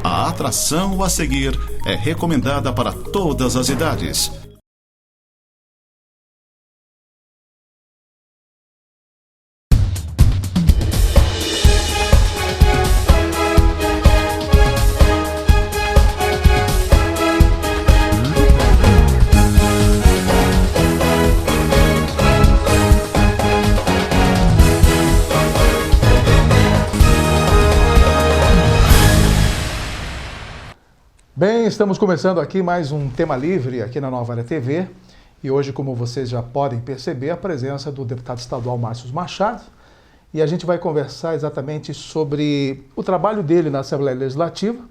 A atração a seguir é recomendada para todas as idades. Bem, estamos começando aqui mais um Tema Livre aqui na Nova Era TV e hoje, como vocês já podem perceber, a presença do deputado estadual Márcio Machado e a gente vai conversar exatamente sobre o trabalho dele na Assembleia Legislativa,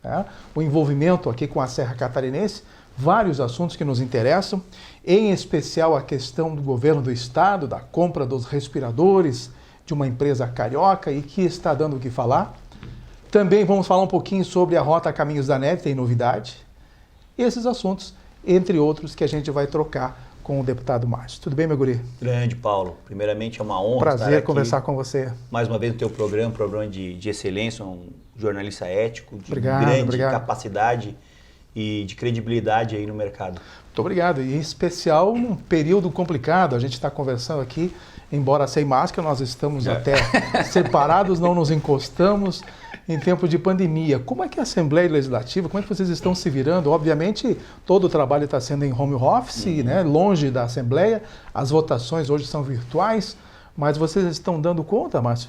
né, o envolvimento aqui com a Serra Catarinense, vários assuntos que nos interessam, em especial a questão do governo do estado, da compra dos respiradores de uma empresa carioca e que está dando o que falar. Também vamos falar um pouquinho sobre a Rota Caminhos da Neve, tem novidade. E esses assuntos, entre outros, que a gente vai trocar com o deputado Márcio. Tudo bem, meu guri? Grande, Paulo. Primeiramente, é uma honra Prazer estar aqui conversar com você. Mais uma vez no teu programa de excelência, um jornalista ético, de obrigado. capacidade e de credibilidade aí no mercado. Muito obrigado. E em especial num período complicado, a gente está conversando aqui, embora sem máscara, nós estamos até separados, não nos encostamos. Em tempo de pandemia, como é que a Assembleia Legislativa, como é que vocês estão se virando? Obviamente, todo o trabalho está sendo em home office, né, longe da Assembleia, as votações hoje são virtuais, mas vocês estão dando conta, Márcio?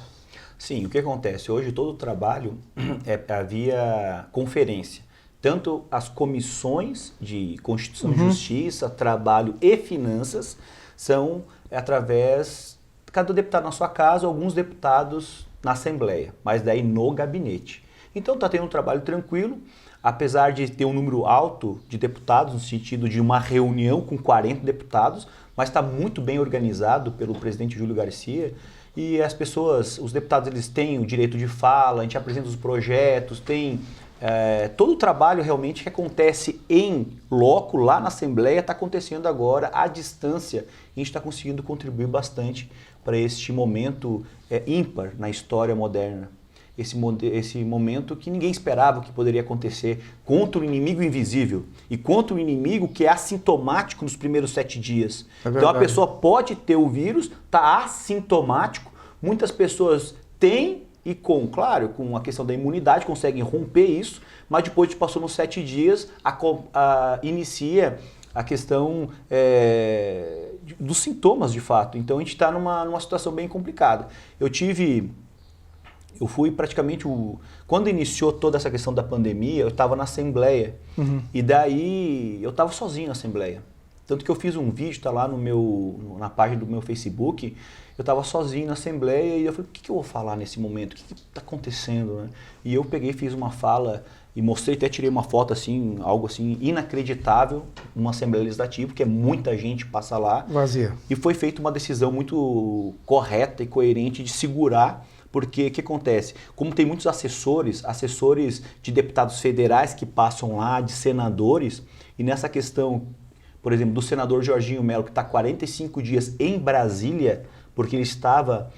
Sim, o que acontece? Hoje todo o trabalho é via conferência. Tanto as comissões de Constituição e Justiça, Trabalho e Finanças são através, cada deputado na sua casa, alguns deputados na Assembleia, mas daí no gabinete. Então está tendo um trabalho tranquilo, apesar de ter um número alto de deputados, no sentido de uma reunião com 40 deputados, mas está muito bem organizado pelo presidente Júlio Garcia e as pessoas, os deputados, eles têm o direito de fala, a gente apresenta os projetos, tem todo o trabalho realmente que acontece em loco, lá na Assembleia, está acontecendo agora à distância e a gente está conseguindo contribuir bastante para este momento ímpar na história moderna. Esse momento que ninguém esperava que poderia acontecer contra o inimigo invisível e contra o inimigo que é assintomático nos primeiros 7 dias. Então a pessoa pode ter o vírus, está assintomático, muitas pessoas têm e claro, com a questão da imunidade conseguem romper isso, mas depois que passou nos 7 dias, inicia a questão dos sintomas de fato. Então a gente está numa situação bem complicada. Eu fui praticamente quando iniciou toda essa questão da pandemia, eu estava na Assembleia e daí eu estava sozinho na Assembleia. Tanto que eu fiz um vídeo, está lá na página do meu Facebook, eu estava sozinho na Assembleia e eu falei, o que eu vou falar nesse momento? O que está acontecendo? Né? E eu peguei, fiz uma fala e mostrei, até tirei uma foto assim, algo assim inacreditável, numa Assembleia Legislativa, que muita gente passa lá. Vazia. E foi feita uma decisão muito correta e coerente de segurar, porque o que acontece? Como tem muitos assessores de deputados federais que passam lá, de senadores, e nessa questão, por exemplo, do senador Jorginho Melo, que está 45 dias em Brasília, porque ele estava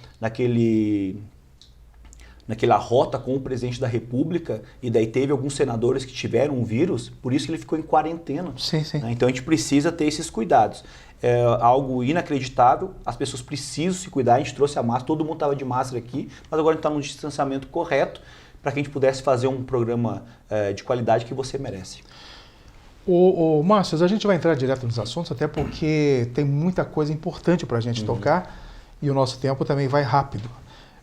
naquela rota com o presidente da República, e daí teve alguns senadores que tiveram um vírus, por isso que ele ficou em quarentena. Sim. Né? Então a gente precisa ter esses cuidados. É algo inacreditável, as pessoas precisam se cuidar, a gente trouxe a máscara, todo mundo estava de máscara aqui, mas agora a gente está no distanciamento correto para que a gente pudesse fazer um programa de qualidade que você merece. Márcio, a gente vai entrar direto nos assuntos, até porque tem muita coisa importante para a gente tocar e o nosso tempo também vai rápido.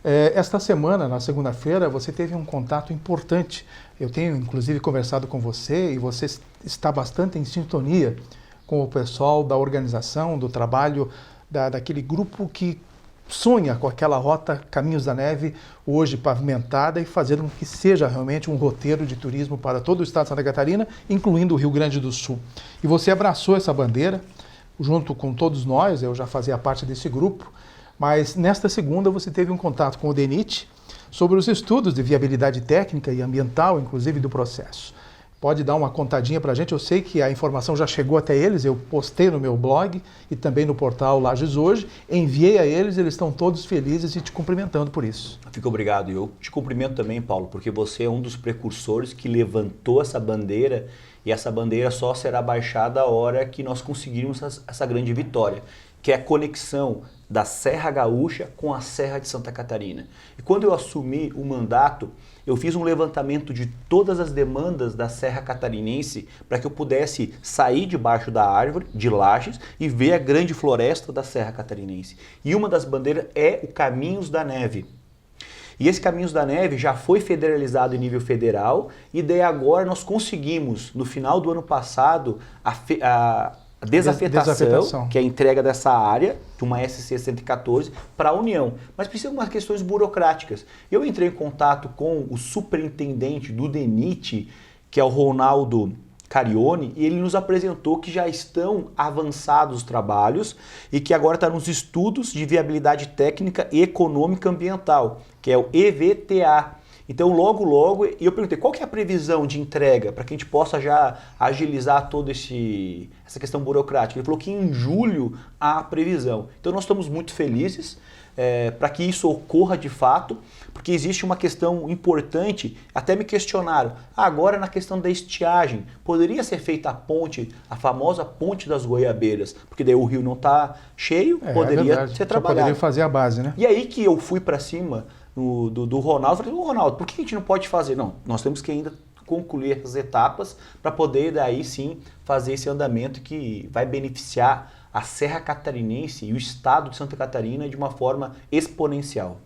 Esta semana, na segunda-feira, você teve um contato importante. Eu tenho, inclusive, conversado com você e você está bastante em sintonia com o pessoal da organização, do trabalho, daquele grupo que sonha com aquela rota Caminhos da Neve, hoje pavimentada, e fazendo com que seja realmente um roteiro de turismo para todo o estado de Santa Catarina, incluindo o Rio Grande do Sul. E você abraçou essa bandeira, junto com todos nós, eu já fazia parte desse grupo, mas nesta segunda você teve um contato com o DENIT sobre os estudos de viabilidade técnica e ambiental, inclusive do processo. pode dar uma contadinha para a gente. Eu sei que a informação já chegou até eles, eu postei no meu blog e também no portal Lages Hoje, enviei a eles estão todos felizes e te cumprimentando por isso. Fico obrigado. Eu te cumprimento também, Paulo, porque você é um dos precursores que levantou essa bandeira e essa bandeira só será baixada a hora que nós conseguirmos essa grande vitória, que é a conexão da Serra Gaúcha com a Serra de Santa Catarina. E quando eu assumi o mandato, eu fiz um levantamento de todas as demandas da Serra Catarinense para que eu pudesse sair debaixo da árvore, de Lages, e ver a grande floresta da Serra Catarinense. E uma das bandeiras é o Caminhos da Neve. E esse Caminhos da Neve já foi federalizado em nível federal e daí agora nós conseguimos, no final do ano passado, a desafetação, que é a entrega dessa área, de uma SC 114, para a União. Mas precisa de umas questões burocráticas. Eu entrei em contato com o superintendente do DENIT, que é o Ronaldo Carione, e ele nos apresentou que já estão avançados os trabalhos e que agora está nos estudos de viabilidade técnica e econômica ambiental, que é o EVTA. Então, logo, e eu perguntei, qual que é a previsão de entrega para que a gente possa já agilizar toda essa questão burocrática? Ele falou que em julho há a previsão. Então, nós estamos muito felizes para que isso ocorra de fato, porque existe uma questão importante, até me questionaram, agora na questão da estiagem, poderia ser feita a ponte, a famosa ponte das Goiabeiras, porque daí o rio não está cheio, poderia ser trabalhado. Poderia fazer a base, né? E aí que eu fui para cima do Ronaldo, falei, Ronaldo, por que a gente não pode fazer? Não, nós temos que ainda concluir as etapas para poder daí sim fazer esse andamento que vai beneficiar a Serra Catarinense e o estado de Santa Catarina de uma forma exponencial.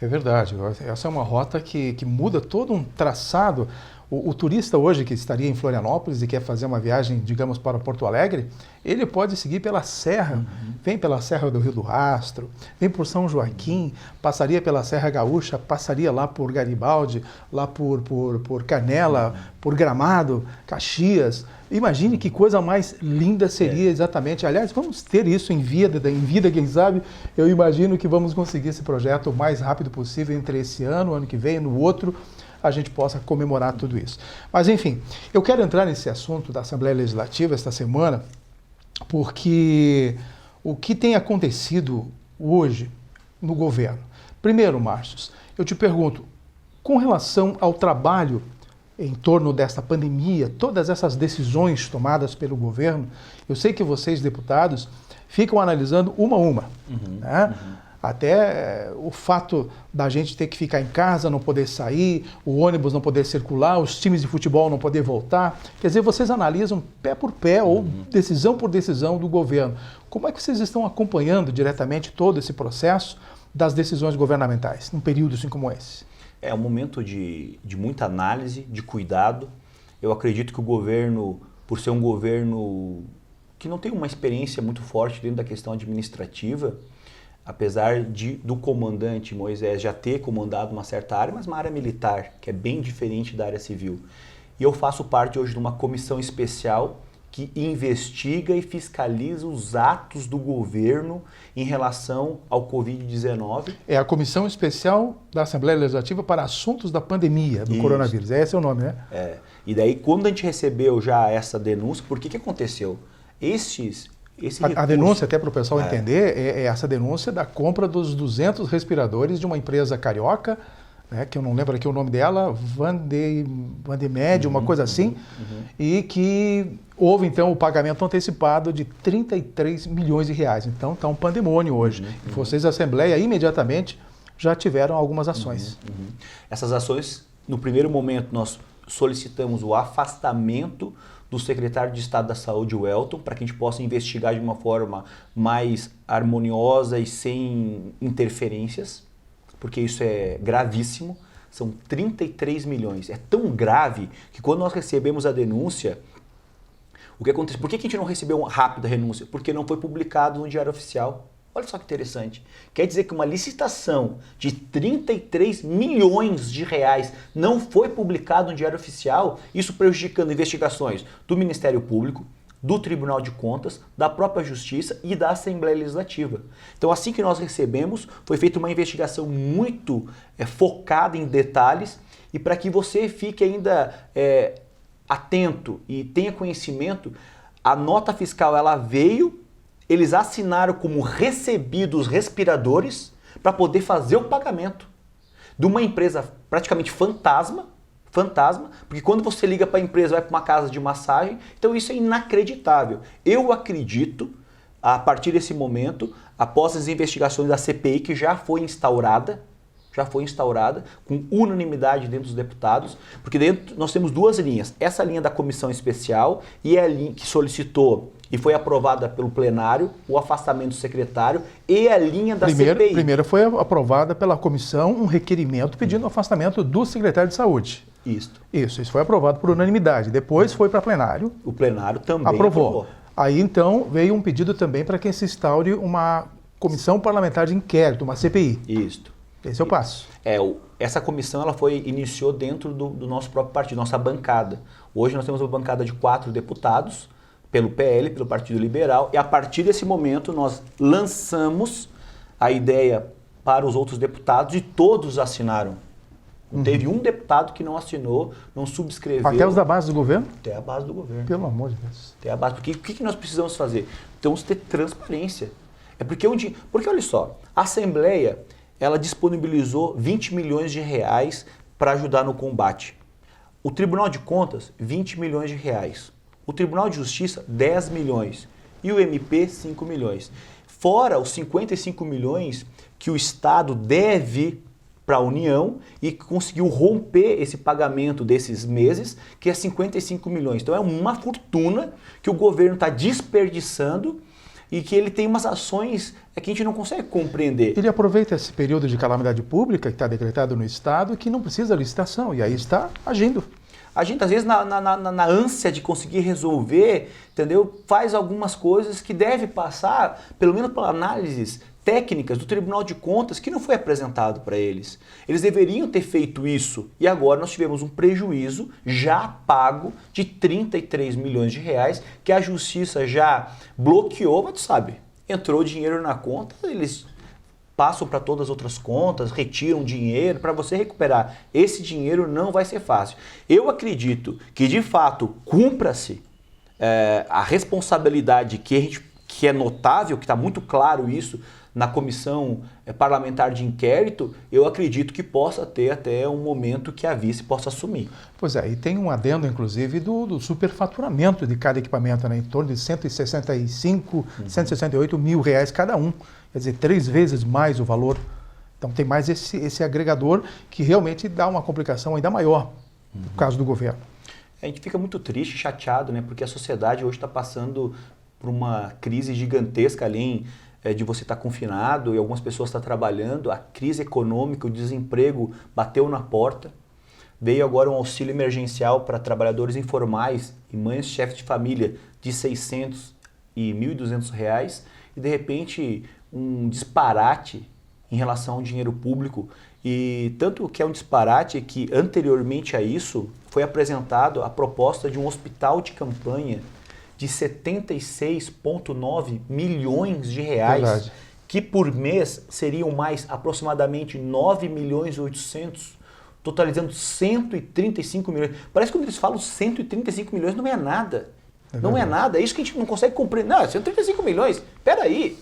É verdade, essa é uma rota que muda todo um traçado. O turista hoje que estaria em Florianópolis e quer fazer uma viagem, digamos, para Porto Alegre, ele pode seguir pela serra, vem pela Serra do Rio do Rastro, vem por São Joaquim, passaria pela Serra Gaúcha, passaria lá por Garibaldi, lá por Canela, por Gramado, Caxias. Imagine que coisa mais linda seria exatamente. Aliás, vamos ter isso em vida, quem sabe. Eu imagino que vamos conseguir esse projeto o mais rápido possível entre esse ano que vem, no outro, a gente possa comemorar tudo isso. Mas, enfim, eu quero entrar nesse assunto da Assembleia Legislativa esta semana, porque o que tem acontecido hoje no governo? Primeiro, Márcio, eu te pergunto, com relação ao trabalho em torno desta pandemia, todas essas decisões tomadas pelo governo, eu sei que vocês, deputados, ficam analisando uma a uma, né? Até o fato da gente ter que ficar em casa, não poder sair, o ônibus não poder circular, os times de futebol não poder voltar. Quer dizer, vocês analisam pé por pé ou decisão por decisão do governo. Como é que vocês estão acompanhando diretamente todo esse processo das decisões governamentais, num período assim como esse? É um momento de muita análise, de cuidado. Eu acredito que o governo, por ser um governo que não tem uma experiência muito forte dentro da questão administrativa, apesar do comandante Moisés já ter comandado uma certa área, mas uma área militar, que é bem diferente da área civil. E eu faço parte hoje de uma comissão especial que investiga e fiscaliza os atos do governo em relação ao Covid-19. É a Comissão Especial da Assembleia Legislativa para Assuntos da Pandemia do Coronavírus. Esse é o nome, né? E daí, quando a gente recebeu já essa denúncia, por que aconteceu? A denúncia, até para o pessoal entender, é essa denúncia da compra dos 200 respiradores de uma empresa carioca, né, que eu não lembro aqui o nome dela, Vandemed, uma coisa assim, e que houve então o pagamento antecipado de 33 milhões de reais. Então está um pandemônio hoje. E vocês, a Assembleia, imediatamente já tiveram algumas ações. Essas ações, no primeiro momento, nós solicitamos o afastamento do secretário de Estado da Saúde, o Elton, para que a gente possa investigar de uma forma mais harmoniosa e sem interferências, porque isso é gravíssimo. São 33 milhões. É tão grave que quando nós recebemos a denúncia, o que acontece? Por que a gente não recebeu uma rápida renúncia? Porque não foi publicado no Diário Oficial. Olha só que interessante. Quer dizer que uma licitação de 33 milhões de reais não foi publicada no Diário Oficial, isso prejudicando investigações do Ministério Público, do Tribunal de Contas, da própria Justiça e da Assembleia Legislativa. Então, assim que nós recebemos, foi feita uma investigação muito focada em detalhes e para que você fique ainda atento e tenha conhecimento, a nota fiscal ela veio, eles assinaram como recebidos respiradores para poder fazer o pagamento de uma empresa praticamente fantasma, porque quando você liga para a empresa, vai para uma casa de massagem, então isso é inacreditável. Eu acredito, a partir desse momento, após as investigações da CPI que já foi instaurada com unanimidade dentro dos deputados, porque dentro nós temos duas linhas, essa linha da comissão especial e a linha que solicitou e foi aprovada pelo plenário, o afastamento do secretário e a linha da CPI. Primeiro foi aprovada pela comissão um requerimento pedindo o afastamento do secretário de saúde. Isso foi aprovado por unanimidade. Depois foi para plenário. O plenário também aprovou. Aí então veio um pedido também para que se instaure uma comissão parlamentar de inquérito, uma CPI. Isso. Esse é o passo. Essa comissão ela iniciou dentro do nosso próprio partido, nossa bancada. Hoje nós temos uma bancada de 4 deputados, pelo PL, pelo Partido Liberal, e a partir desse momento nós lançamos a ideia para os outros deputados e todos assinaram. Não teve um deputado que não assinou, não subscreveu. Até os da base do governo? Até a base do governo. Pelo amor de Deus. Até a base. Porque o que nós precisamos fazer? Temos que ter transparência. Porque olha só, a Assembleia ela disponibilizou 20 milhões de reais para ajudar no combate. O Tribunal de Contas, 20 milhões de reais. O Tribunal de Justiça, 10 milhões. E o MP, 5 milhões. Fora os 55 milhões que o Estado deve para a União e conseguiu romper esse pagamento desses meses, que é 55 milhões. Então é uma fortuna que o governo está desperdiçando e que ele tem umas ações que a gente não consegue compreender. Ele aproveita esse período de calamidade pública que está decretado no Estado e que não precisa de licitação, e aí está agindo. A gente, às vezes, na ânsia de conseguir resolver, entendeu? Faz algumas coisas que deve passar, pelo menos por análises técnicas do Tribunal de Contas, que não foi apresentado para eles. Eles deveriam ter feito isso, e agora nós tivemos um prejuízo já pago de 33 milhões de reais, que a Justiça já bloqueou, mas tu sabe, entrou dinheiro na conta, eles passam para todas as outras contas, retiram dinheiro, para você recuperar esse dinheiro não vai ser fácil. Eu acredito que, de fato, cumpra-se a responsabilidade que é notável, que está muito claro isso, na comissão parlamentar de inquérito, eu acredito que possa ter até um momento que a vice possa assumir. Pois é, e tem um adendo, inclusive, do superfaturamento de cada equipamento, né? Em torno de 165, 168 mil reais cada um. Quer dizer, 3 vezes mais o valor. Então tem mais esse agregador que realmente dá uma complicação ainda maior no caso do governo. A gente fica muito triste, chateado, né? Porque a sociedade hoje está passando por uma crise gigantesca, além de você estar confinado e algumas pessoas estão trabalhando, a crise econômica, o desemprego bateu na porta. Veio agora um auxílio emergencial para trabalhadores informais e mães chefes de família de 600 e 1.200 reais e de repente um disparate em relação ao dinheiro público. E tanto que é um disparate que anteriormente a isso foi apresentado a proposta de um hospital de campanha de 76,9 milhões de reais, verdade, que por mês seriam mais aproximadamente 9 milhões e 800, totalizando 135 milhões. Parece que quando eles falam 135 milhões não é nada. Não é nada, é isso que a gente não consegue compreender. Não, 135 milhões, peraí.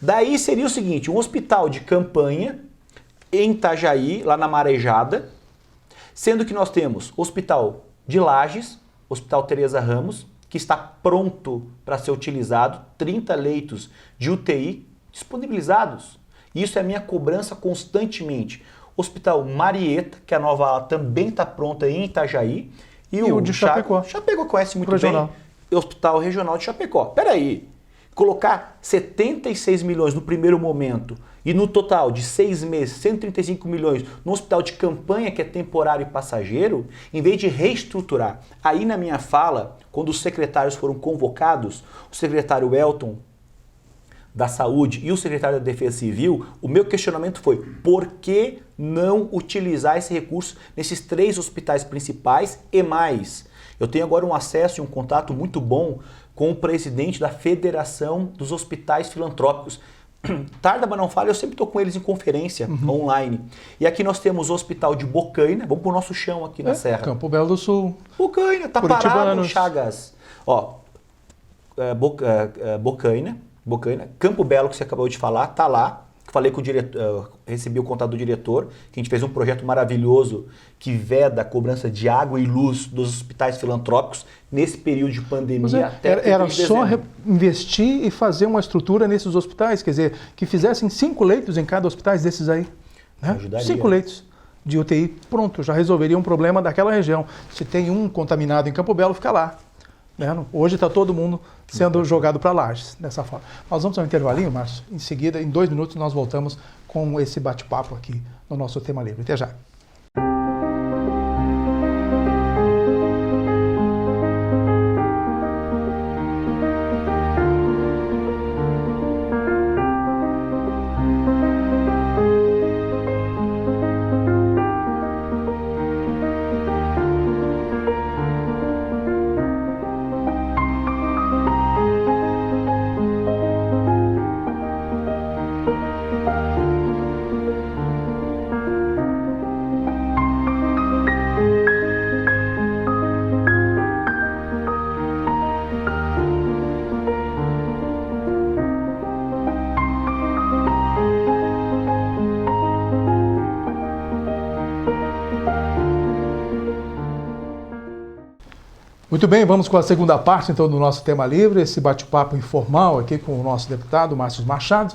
Daí seria o seguinte, um hospital de campanha em Itajaí, lá na Marejada, sendo que nós temos hospital de Lages, Hospital Teresa Ramos, que está pronto para ser utilizado, 30 leitos de UTI disponibilizados. Isso é a minha cobrança constantemente. Hospital Marieta, que a nova ala também está pronta em Itajaí. E o de Chapecó. Chapecó conhece muito bem. Hospital Regional de Chapecó. Peraí, colocar 76 milhões no primeiro momento e no total de 6 meses, 135 milhões no hospital de campanha que é temporário e passageiro, em vez de reestruturar. Aí na minha fala, quando os secretários foram convocados, o secretário Elton da Saúde e o secretário da Defesa Civil, o meu questionamento foi: por que não utilizar esse recurso nesses 3 hospitais principais e mais? Eu tenho agora um acesso e um contato muito bom com o presidente da Federação dos Hospitais Filantrópicos. tarda, mas não falha, eu sempre estou com eles em conferência online. E aqui nós temos o Hospital de Bocaina, vamos pro nosso chão aqui na Serra. Campo Belo do Sul. Bocaina, tá parado, Chagas. Ó, Bocaina, Campo Belo, que você acabou de falar, tá lá. Falei com o diretor, recebi o contato do diretor, que a gente fez um projeto maravilhoso que veda a cobrança de água e luz dos hospitais filantrópicos nesse período de pandemia até era só investir e fazer uma estrutura nesses hospitais, quer dizer, que fizessem 5 leitos em cada hospital desses aí. Né? 5 leitos de UTI, pronto, já resolveria um problema daquela região. Se tem um contaminado em Campo Belo, fica lá. Né? Hoje está todo mundo sendo jogado para Lages, dessa forma. Nós vamos ao intervalinho, Márcio. Em seguida, em 2 minutos, nós voltamos com esse bate-papo aqui no nosso Tema Livre. Até já. Muito bem, vamos com a segunda parte então do nosso Tema Livre, esse bate-papo informal aqui com o nosso deputado Márcio Machado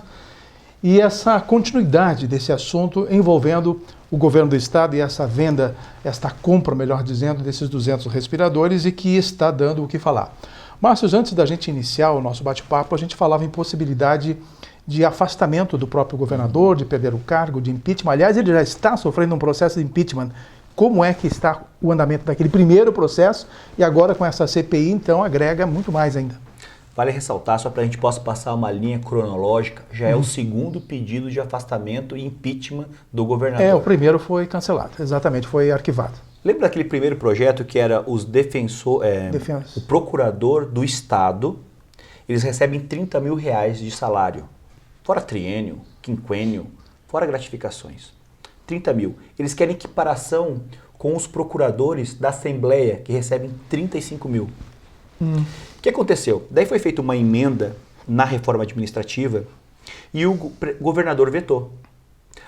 e essa continuidade desse assunto envolvendo o governo do estado e essa venda, esta compra, melhor dizendo, desses 200 respiradores e que está dando o que falar. Márcio, antes da gente iniciar o nosso bate-papo, a gente falava em possibilidade de afastamento do próprio governador, de perder o cargo, de impeachment. Aliás, ele já está sofrendo um processo de impeachment. Como é que está o andamento daquele primeiro processo e agora com essa CPI, então, agrega muito mais ainda. Vale ressaltar, só para a gente possa passar uma linha cronológica, já é o segundo pedido de afastamento e impeachment do governador. O primeiro foi cancelado, exatamente, foi arquivado. Lembra daquele primeiro projeto que era os o procurador do estado, eles recebem 30 mil reais de salário, fora triênio, quinquênio, fora gratificações. 30 mil. Eles querem equiparação com os procuradores da Assembleia, que recebem 35 mil. O que aconteceu? Daí foi feita uma emenda na reforma administrativa e o governador vetou.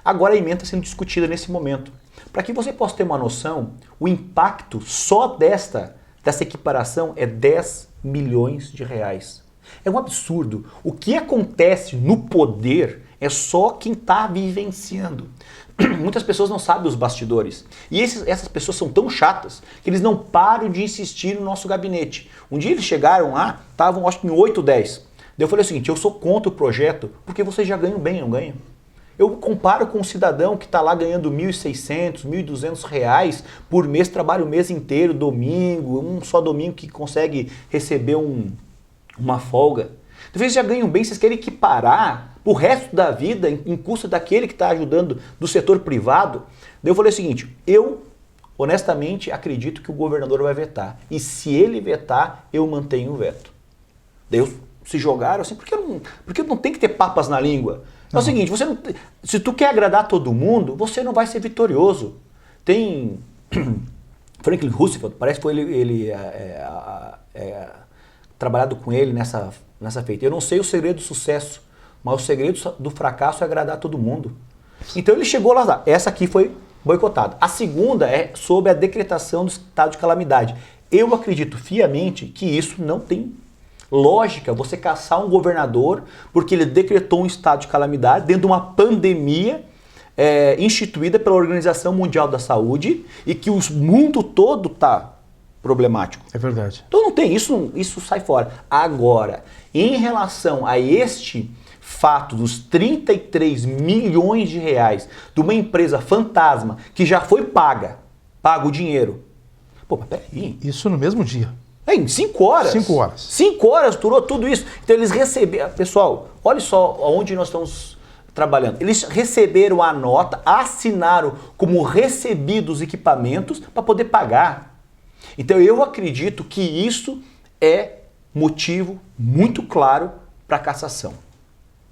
Agora a emenda está sendo discutida nesse momento. Para que você possa ter uma noção, o impacto só dessa equiparação é 10 milhões de reais. É um absurdo. O que acontece no poder é só quem está vivenciando. Muitas pessoas não sabem os bastidores. E essas pessoas são tão chatas que eles não param de insistir no nosso gabinete. Um dia eles chegaram lá, estavam acho que em 8, 10. Daí eu falei o seguinte, eu sou contra o projeto porque vocês já ganham bem, não ganham? Eu comparo com um cidadão que está lá ganhando 1.600, 1.200 reais por mês, trabalha o mês inteiro, domingo, um só domingo que consegue receber uma folga. Então vocês já ganham bem, vocês querem equiparar o resto da vida em custo daquele que está ajudando do setor privado. Daí eu falei o seguinte, eu honestamente acredito que o governador vai vetar. E se ele vetar, eu mantenho o veto. Daí se jogaram assim, porque não tem que ter papas na língua. É o seguinte, se tu quer agradar todo mundo, você não vai ser vitorioso. Tem Franklin Roosevelt, parece que foi ele trabalhado com ele nessa feita. Eu não sei o segredo do sucesso, mas o segredo do fracasso é agradar todo mundo. Então ele chegou lá, essa aqui foi boicotada. A segunda é sobre a decretação do estado de calamidade. Eu acredito fiamente que isso não tem lógica, você caçar um governador porque ele decretou um estado de calamidade dentro de uma pandemia instituída pela Organização Mundial da Saúde e que o mundo todo está problemático. É verdade. Então não tem, isso sai fora. Agora, em relação a este fato dos 33 milhões de reais de uma empresa fantasma que já foi paga o dinheiro. Pô, mas peraí. Isso no mesmo dia. Em 5 horas. 5 horas. 5 horas durou tudo isso. Então eles receberam... Pessoal, olha só onde nós estamos trabalhando. Eles receberam a nota, assinaram como recebidos equipamentos para poder pagar. Então eu acredito que isso é motivo muito claro para cassação.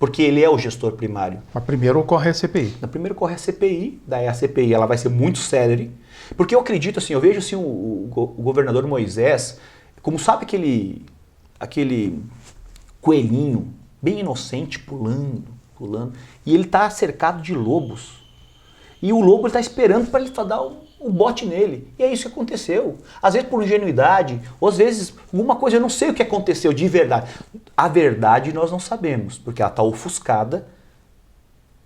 porque ele é o gestor primário. Mas primeiro ocorre a CPI. Primeiro ocorre a CPI, daí a CPI ela vai ser muito célere, porque eu acredito assim, eu vejo assim o governador Moisés, como sabe aquele coelhinho bem inocente pulando, e ele está cercado de lobos. E o lobo está esperando para ele dar o bote nele. E é isso que aconteceu. Às vezes por ingenuidade, ou às vezes alguma coisa, eu não sei o que aconteceu de verdade. A verdade nós não sabemos, porque ela está ofuscada.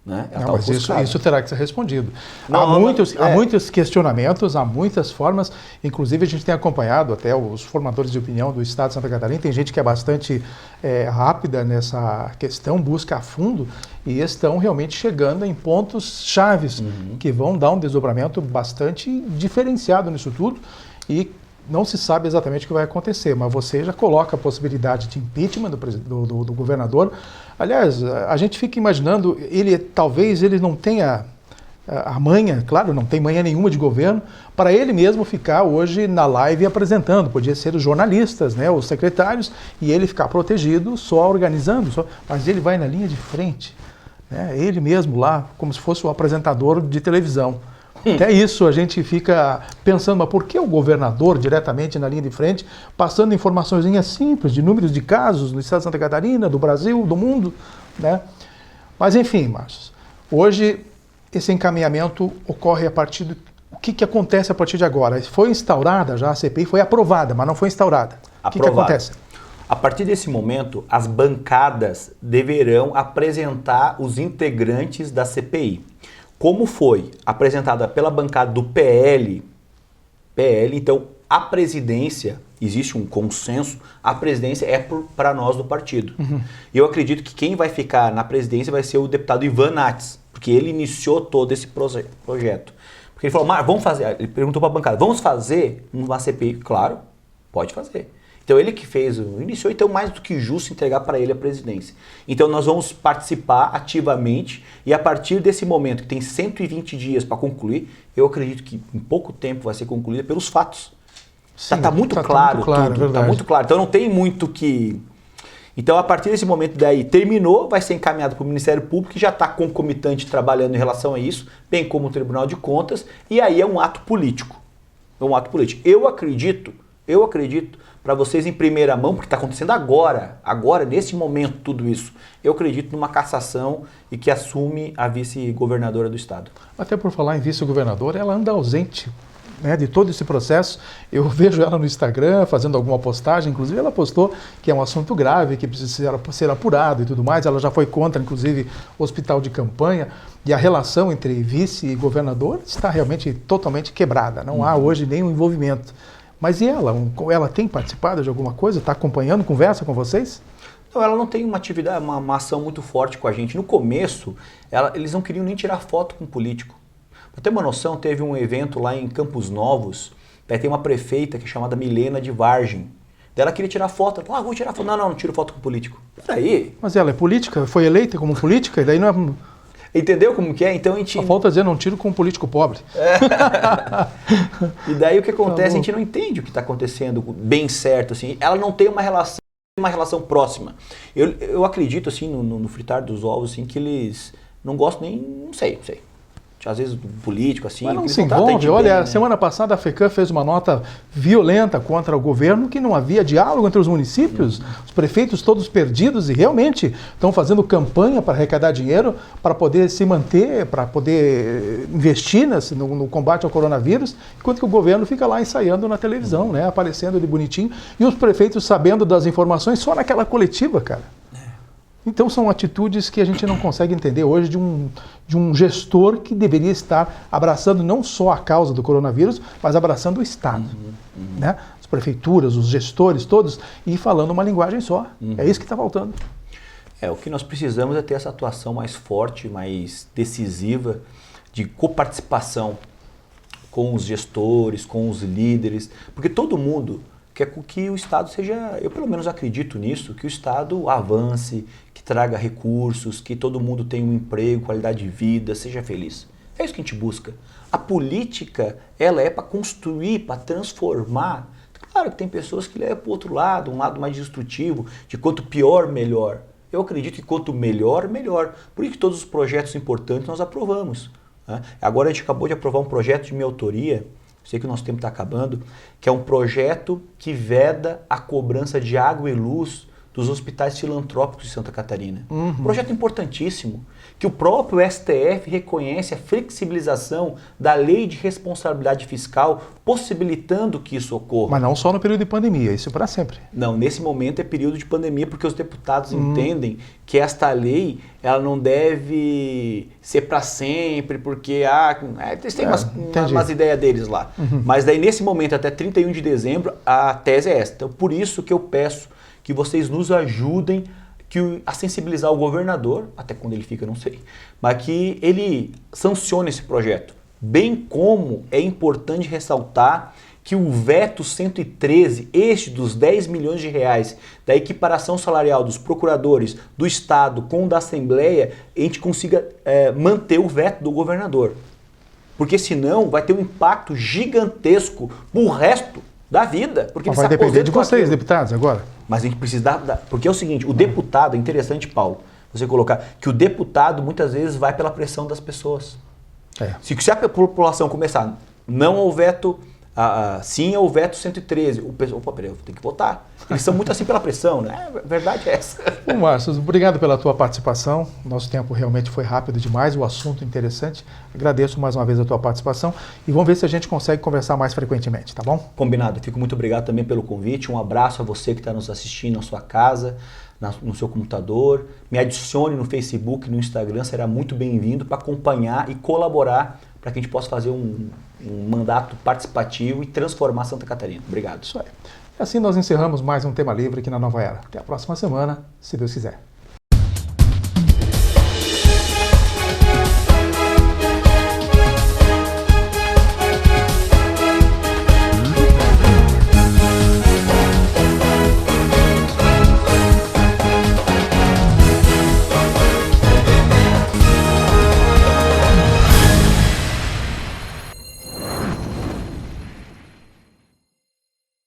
Né? Não, mas isso terá que ser respondido. Não, há muitos questionamentos, há muitas formas. Inclusive, a gente tem acompanhado até os formadores de opinião do Estado de Santa Catarina. Tem gente que é bastante rápida nessa questão, busca a fundo e estão realmente chegando em pontos chaves que vão dar um desdobramento bastante diferenciado nisso tudo. E não se sabe exatamente o que vai acontecer, mas você já coloca a possibilidade de impeachment do governador. Aliás, a gente fica imaginando, talvez ele não tenha a manha, claro, não tem manha nenhuma de governo, para ele mesmo ficar hoje na live apresentando. Podia ser os jornalistas, né, os secretários, e ele ficar protegido, só organizando, mas ele vai na linha de frente, né, ele mesmo lá, como se fosse o apresentador de televisão. Até isso a gente fica pensando, mas por que o governador diretamente na linha de frente, passando informações simples de números de casos no estado de Santa Catarina, do Brasil, do mundo, né? Mas enfim, Márcio, hoje esse encaminhamento ocorre a partir do... O que acontece a partir de agora? Foi instaurada já a CPI, foi aprovada, mas não foi instaurada. O que acontece? A partir desse momento, as bancadas deverão apresentar os integrantes da CPI. Como foi apresentada pela bancada do PL, então a presidência, existe um consenso, a presidência é para nós do partido. E eu acredito que quem vai ficar na presidência vai ser o deputado Ivan Nats, porque ele iniciou todo esse projeto. Porque ele falou, vamos fazer, ele perguntou para a bancada, vamos fazer uma CPI? Claro, pode fazer. Então ele que iniciou, então mais do que justo entregar para ele a presidência. Então nós vamos participar ativamente e a partir desse momento, que tem 120 dias para concluir, eu acredito que em pouco tempo vai ser concluída pelos fatos. Está muito claro tudo, está muito claro. Então não tem muito que... Então a partir desse momento daí terminou, vai ser encaminhado para o Ministério Público, que já está concomitante trabalhando em relação a isso, bem como o Tribunal de Contas, e aí é um ato político. É um ato político. Eu acredito, para vocês em primeira mão, porque está acontecendo agora, nesse momento, tudo isso. Eu acredito numa cassação e que assume a vice-governadora do estado. Até por falar em vice-governadora, ela anda ausente, né, de todo esse processo. Eu vejo ela no Instagram fazendo alguma postagem, inclusive ela postou que é um assunto grave, que precisa ser apurado e tudo mais. Ela já foi contra, inclusive, o hospital de campanha, e a relação entre vice e governador está realmente totalmente quebrada. Não há hoje nenhum envolvimento. Mas e ela? Ela tem participado de alguma coisa? Está acompanhando, conversa com vocês? Não, ela não tem uma atividade, uma ação muito forte com a gente. No começo, eles não queriam nem tirar foto com político. Para ter uma noção, teve um evento lá em Campos Novos, daí tem uma prefeita que é chamada Milena de Vargem. Daí ela queria tirar foto. Ela falou, vou tirar foto. Não tiro foto com político. Peraí. Mas ela é política? Foi eleita como política? E daí não é... Entendeu como que é? Então a gente... Só falta dizer, não tiro com um político pobre. E daí o que acontece, a gente não entende o que está acontecendo bem certo. Assim. Ela não tem uma relação próxima. Eu acredito, assim, no fritar dos ovos, assim, que eles não gostam nem... Não sei. Às vezes do político, assim... Mas não se envolve. Olha, bem, né? Semana passada a FECAM fez uma nota violenta contra o governo, que não havia diálogo entre os municípios, os prefeitos todos perdidos e realmente estão fazendo campanha para arrecadar dinheiro, para poder se manter, para poder investir no combate ao coronavírus, enquanto que o governo fica lá ensaiando na televisão, né, aparecendo de bonitinho, e os prefeitos sabendo das informações só naquela coletiva, cara. Então são atitudes que a gente não consegue entender hoje de um gestor que deveria estar abraçando não só a causa do coronavírus, mas abraçando o Estado. Né? As prefeituras, os gestores, todos, e falando uma linguagem só. É isso que está faltando. O que nós precisamos é ter essa atuação mais forte, mais decisiva, de coparticipação com os gestores, com os líderes, porque todo mundo quer que o Estado seja, eu pelo menos acredito nisso, que o Estado avance, que traga recursos, que todo mundo tenha um emprego, qualidade de vida, seja feliz. É isso que a gente busca. A política, ela é para construir, para transformar. Claro que tem pessoas que levam para o outro lado, um lado mais destrutivo, de quanto pior, melhor. Eu acredito que quanto melhor, melhor. Por isso que todos os projetos importantes nós aprovamos. Né? Agora a gente acabou de aprovar um projeto de minha autoria, sei que o nosso tempo está acabando, que é um projeto que veda a cobrança de água e luz dos hospitais filantrópicos de Santa Catarina. Um projeto importantíssimo, que o próprio STF reconhece a flexibilização da lei de responsabilidade fiscal, possibilitando que isso ocorra. Mas não só no período de pandemia, isso para sempre. Não, nesse momento é período de pandemia, porque os deputados entendem que esta lei ela não deve ser para sempre, porque eles têm umas ideias deles lá. Mas daí nesse momento, até 31 de dezembro, a tese é esta. Então, por isso que eu peço que vocês nos ajudem a sensibilizar o governador, até quando ele fica, não sei, mas que ele sancione esse projeto. Bem como é importante ressaltar que o veto 113, este dos 10 milhões de reais da equiparação salarial dos procuradores do Estado com o da Assembleia, a gente consiga manter o veto do governador. Porque senão vai ter um impacto gigantesco pro resto da vida. Porque vai depender de vocês, deputados, agora. Mas a gente precisa porque é o seguinte, o deputado, é interessante, Paulo, você colocar que o deputado muitas vezes vai pela pressão das pessoas. Se a população começar, não ao veto, sim ao veto 113, o pessoal, peraí, eu tenho que votar. Eles são muito assim pela pressão, né? A verdade é essa. Bom, Márcio, obrigado pela tua participação. Nosso tempo realmente foi rápido demais, o assunto interessante. Agradeço mais uma vez a tua participação e vamos ver se a gente consegue conversar mais frequentemente, tá bom? Combinado. Fico muito obrigado também pelo convite. Um abraço a você que está nos assistindo na sua casa, no seu computador. Me adicione no Facebook, no Instagram, será muito bem-vindo para acompanhar e colaborar para que a gente possa fazer um mandato participativo e transformar Santa Catarina. Obrigado. Isso aí. E assim nós encerramos mais um Tema Livre aqui na Nova Era. Até a próxima semana, se Deus quiser.